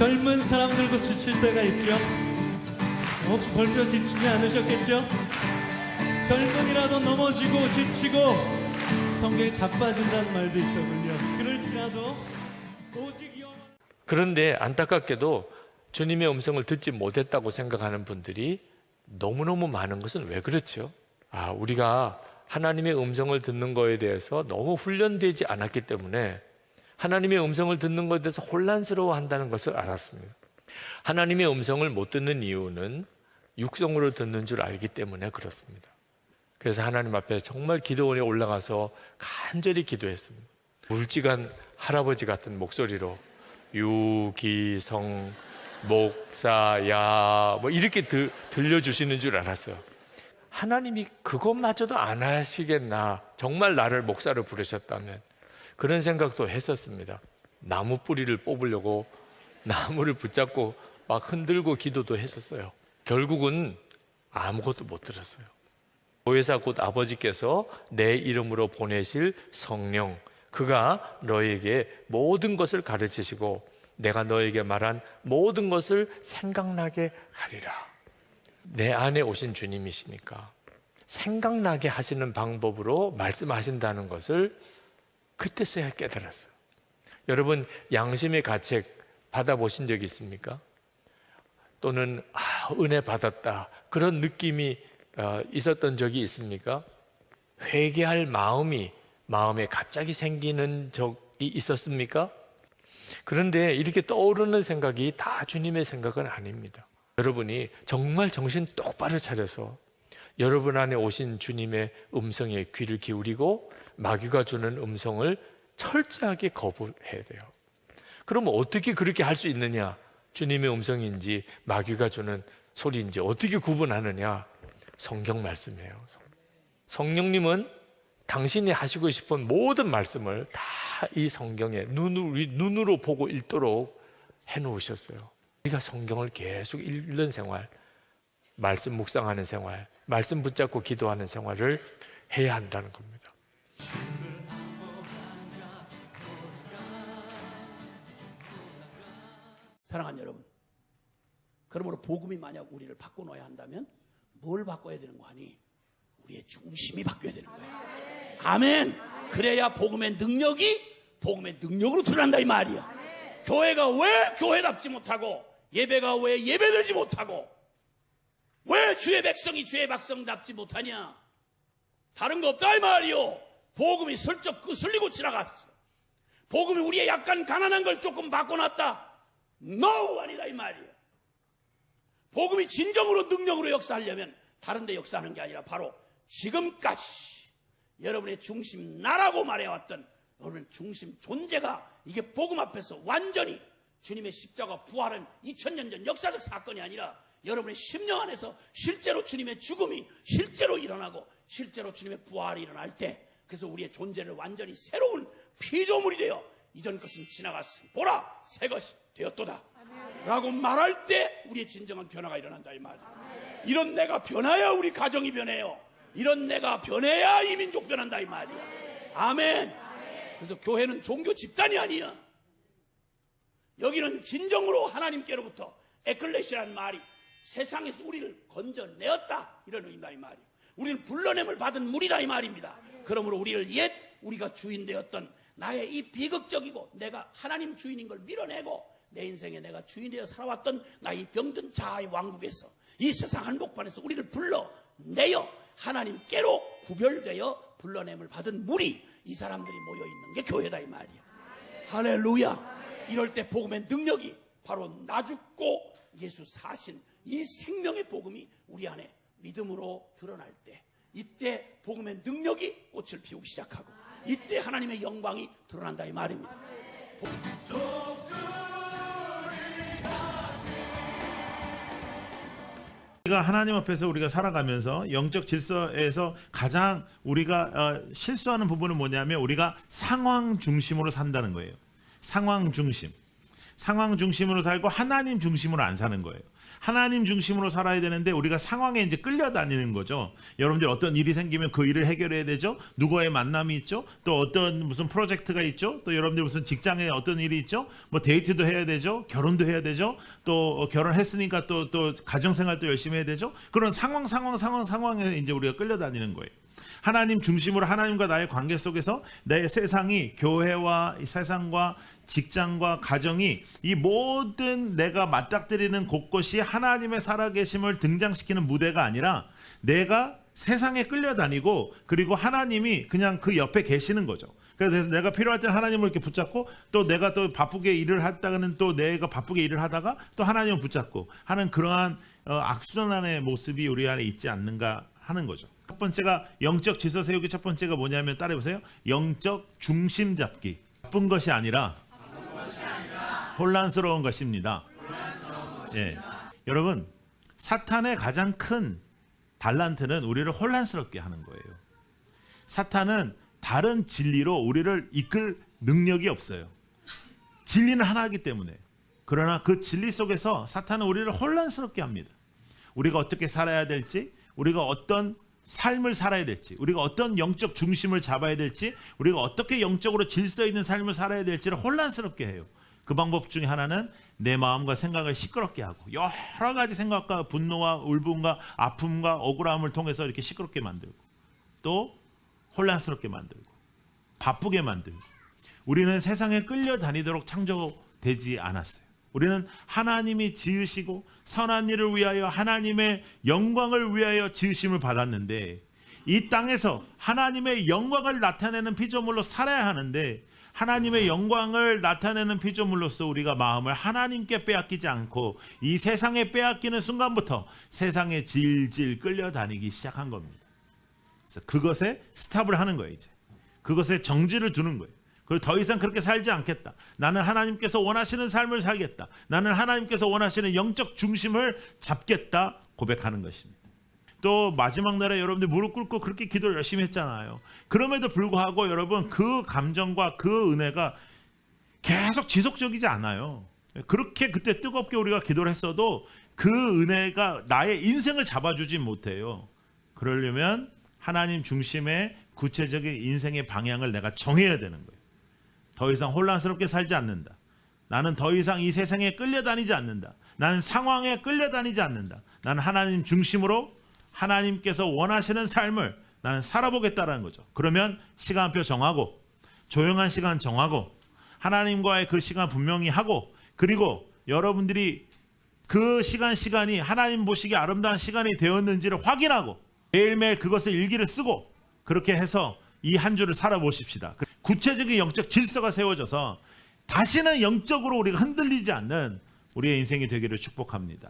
젊은 사람들도 지칠 때가 있죠. 혹시 벌써 지치지 않으셨겠죠? 젊은이라도 넘어지고 지치고 성경에 자빠진다는 말도 있더군요. 그럴지라도 오직 영원. 그런데 안타깝게도 주님의 음성을 듣지 못했다고 생각하는 분들이 너무너무 많은 것은 왜 그렇죠? 우리가 하나님의 음성을 듣는 것에 대해서 너무 훈련되지 않았기 때문에 하나님의 음성을 듣는 것에 대해서 혼란스러워한다는 것을 알았습니다. 하나님의 음성을 못 듣는 이유는 육성으로 듣는 줄 알기 때문에 그렇습니다. 그래서 하나님 앞에 정말 기도원에 올라가서 간절히 기도했습니다. 물지간 할아버지 같은 목소리로 유기성 목사야 이렇게 들려주시는 줄 알았어요. 하나님이 그것마저도 안 하시겠나, 정말 나를 목사로 부르셨다면. 그런 생각도 했었습니다. 나무 뿌리를 뽑으려고 나무를 붙잡고 막 흔들고 기도도 했었어요. 결국은 아무것도 못 들었어요. 보혜사 곧 아버지께서 내 이름으로 보내실 성령, 그가 너에게 모든 것을 가르치시고 내가 너에게 말한 모든 것을 생각나게 하리라. 내 안에 오신 주님이시니까 생각나게 하시는 방법으로 말씀하신다는 것을 그때서야 깨달았어요. 여러분, 양심의 가책 받아보신 적 있습니까? 또는 은혜 받았다, 그런 느낌이 있었던 적이 있습니까? 회개할 마음에 갑자기 생기는 적이 있었습니까? 그런데 이렇게 떠오르는 생각이 다 주님의 생각은 아닙니다. 여러분이 정말 정신 똑바로 차려서 여러분 안에 오신 주님의 음성에 귀를 기울이고 마귀가 주는 음성을 철저하게 거부해야 돼요. 그러면 어떻게 그렇게 할 수 있느냐? 주님의 음성인지 마귀가 주는 소리인지 어떻게 구분하느냐? 성경 말씀이에요. 성령님은 당신이 하시고 싶은 모든 말씀을 다 이 성경에 눈으로 보고 읽도록 해놓으셨어요. 우리가 성경을 계속 읽는 생활, 말씀 묵상하는 생활, 말씀 붙잡고 기도하는 생활을 해야 한다는 겁니다. 사랑하는 여러분, 그러므로 복음이 만약 우리를 바꿔놓아야 한다면 뭘 바꿔야 되는 거 아니? 우리의 중심이 바뀌어야 되는 거예요. 아멘. 그래야 복음의 능력으로 드러난다 이 말이야. 교회가 왜 교회답지 못하고, 예배가 왜 예배되지 못하고, 왜 주의 백성이 주의 백성답지 못하냐? 다른 거 없다 이 말이요. 복음이 슬쩍 거슬리고 지나갔어. 복음이 우리의 약간 가난한 걸 조금 바꿔놨다. No! 아니다 이 말이에요. 복음이 진정으로 능력으로 역사하려면 다른 데 역사하는 게 아니라 바로 지금까지 여러분의 중심 나라고 말해왔던 여러분의 중심 존재가 이게 복음 앞에서 완전히 주님의 십자가 부활은 2000년 전 역사적 사건이 아니라 여러분의 심령 안에서 실제로 주님의 죽음이 실제로 일어나고 실제로 주님의 부활이 일어날 때, 그래서 우리의 존재를 완전히 새로운 피조물이 되어 이전 것은 지나갔으니 보라 새 것이 되었도다 라고 말할 때 우리의 진정한 변화가 일어난다 이 말이야. 이런 내가 변해야 우리 가정이 변해요. 이런 내가 변해야 이 민족 변한다 이 말이야. 아멘. 그래서 교회는 종교 집단이 아니야. 여기는 진정으로 하나님께로부터 에클레시아라는 말이 세상에서 우리를 건져내었다 이런 의미다 이 말이야. 우리는 불러냄을 받은 물이다 이 말입니다. 그러므로 우리를 우리가 주인 되었던 나의 이 비극적이고 내가 하나님 주인인 걸 밀어내고 내 인생에 내가 주인 되어 살아왔던 나의 병든 자아의 왕국에서 이 세상 한복판에서 우리를 불러내어 하나님께로 구별되어 불러냄을 받은 물이 이 사람들이 모여있는 게 교회다 이 말이야. 할렐루야. 이럴 때 복음의 능력이 바로 나 죽고 예수 사신 이 생명의 복음이 우리 안에 믿음으로 드러날 때, 이때 복음의 능력이 꽃을 피우기 시작하고 이때 하나님의 영광이 드러난다 이 말입니다. 우리가 하나님 앞에서 우리가 살아가면서 영적 질서에서 가장 우리가 실수하는 부분은 뭐냐면 우리가 상황 중심으로 산다는 거예요. 상황 중심으로 살고 하나님 중심으로 안 사는 거예요. 하나님 중심으로 살아야 되는데 우리가 상황에 이제 끌려다니는 거죠. 여러분들 어떤 일이 생기면 그 일을 해결해야 되죠. 누구와의 만남이 있죠. 또 어떤 무슨 프로젝트가 있죠. 또 여러분들 무슨 직장에 어떤 일이 있죠. 뭐 데이트도 해야 되죠. 결혼도 해야 되죠. 또 결혼했으니까 또 가정생활도 열심히 해야 되죠. 그런 상황에 이제 우리가 끌려다니는 거예요. 하나님 중심으로 하나님과 나의 관계 속에서 내 세상이 교회와 세상과 직장과 가정이 이 모든 내가 맞닥뜨리는 곳곳이 하나님의 살아계심을 등장시키는 무대가 아니라 내가 세상에 끌려다니고 그리고 하나님이 그냥 그 옆에 계시는 거죠. 그래서 내가 필요할 때 하나님을 이렇게 붙잡고 또 내가 또 바쁘게 일을 하다가는 또 내가 바쁘게 일을 하다가 또 하나님을 붙잡고 하는 그러한 악순환의 모습이 우리 안에 있지 않는가 하는 거죠. 첫 번째가 영적 질서 세우기. 첫 번째가 뭐냐면 따라해보세요. 영적 중심 잡기. 바쁜 것이 아니라 혼란스러운 것입니다. 예. 여러분, 사탄의 가장 큰 달란트는 우리를 혼란스럽게 하는 거예요. 사탄은 다른 진리로 우리를 이끌 능력이 없어요. 진리는 하나이기 때문에. 그러나 그 진리 속에서 사탄은 우리를 혼란스럽게 합니다. 우리가 어떻게 살아야 될지, 우리가 어떤 삶을 살아야 될지, 우리가 어떤 영적 중심을 잡아야 될지, 우리가 어떻게 영적으로 질서 있는 삶을 살아야 될지를 혼란스럽게 해요. 그 방법 중에 하나는 내 마음과 생각을 시끄럽게 하고 여러 가지 생각과 분노와 울분과 아픔과 억울함을 통해서 이렇게 시끄럽게 만들고 또 혼란스럽게 만들고 바쁘게 만들고. 우리는 세상에 끌려다니도록 창조되지 않았어요. 우리는 하나님이 지으시고 선한 일을 위하여 하나님의 영광을 위하여 지으심을 받았는데 이 땅에서 하나님의 영광을 나타내는 피조물로 살아야 하는데 하나님의 영광을 나타내는 피조물로서 우리가 마음을 하나님께 빼앗기지 않고 이 세상에 빼앗기는 순간부터 세상에 질질 끌려다니기 시작한 겁니다. 그래서 그것에 스탑을 하는 거예요. 이제 그것에 정지를 두는 거예요. 그리고 더 이상 그렇게 살지 않겠다. 나는 하나님께서 원하시는 삶을 살겠다. 나는 하나님께서 원하시는 영적 중심을 잡겠다 고백하는 것입니다. 또 마지막 날에 여러분들 무릎 꿇고 그렇게 기도를 열심히 했잖아요. 그럼에도 불구하고 여러분 그 감정과 그 은혜가 계속 지속적이지 않아요. 그렇게 그때 뜨겁게 우리가 기도를 했어도 그 은혜가 나의 인생을 잡아주지 못해요. 그러려면 하나님 중심의 구체적인 인생의 방향을 내가 정해야 되는 거예요. 더 이상 혼란스럽게 살지 않는다. 나는 더 이상 이 세상에 끌려다니지 않는다. 나는 상황에 끌려다니지 않는다. 나는 하나님 중심으로 하나님께서 원하시는 삶을 나는 살아보겠다라는 거죠. 그러면 시간표 정하고 조용한 시간 정하고 하나님과의 그 시간 분명히 하고 그리고 여러분들이 그 시간이 하나님 보시기에 아름다운 시간이 되었는지를 확인하고 매일매일 그것을 일기를 쓰고 그렇게 해서 이 한 주를 살아보십시다. 구체적인 영적 질서가 세워져서 다시는 영적으로 우리가 흔들리지 않는 우리의 인생이 되기를 축복합니다.